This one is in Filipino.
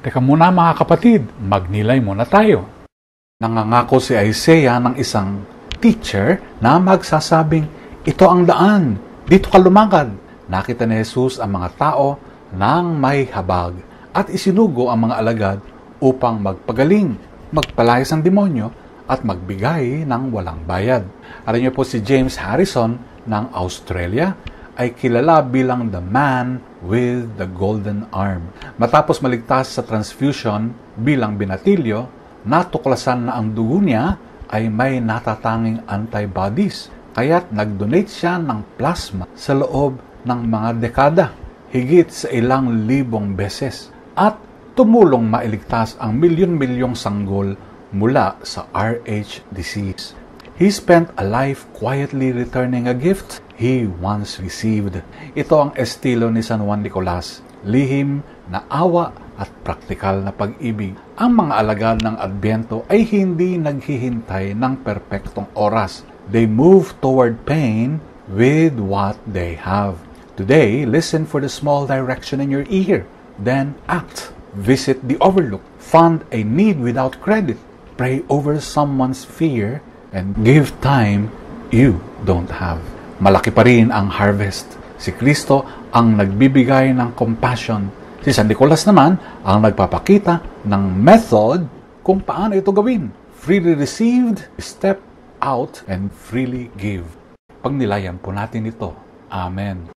Teka muna mga kapatid, magnilay muna tayo. Nangangako si Isaiah ng isang teacher na magsasabing, ito ang daan, dito ka lumakad. Nakita ni Jesus ang mga tao nang may habag at isinugo ang mga alagad upang magpagaling, magpalayas ng demonyo at magbigay ng walang bayad. Alam niyo po si James Harrison ng Australia ay kilala bilang the man with the golden arm. Matapos maligtas sa transfusion bilang binatilyo, natuklasan na ang dugo niya ay may natatanging antibodies. Kaya't nag-donate siya ng plasma sa loob ng mga dekada, higit sa ilang libong beses. At tumulong mailigtas ang milyon-milyong sanggol mula sa RH disease. He spent a life quietly returning a gift he once received. Ito ang estilo ni San Juan Nicolas, lihim na awa at praktikal na pag-ibig. Ang mga alagad ng Adbyento ay hindi naghihintay ng perpektong oras. They move toward pain with what they have. Today, listen for the small direction in your ear. Then act. Visit the overlooked. Fund a need without credit. Pray over someone's fear and give time you don't have. Malaki pa rin ang harvest. Si Kristo ang nagbibigay ng compassion. Si San Nicolas naman ang nagpapakita ng method kung paano ito gawin. Freely received, step out, and freely give. Pagnilayan po natin ito. Amen.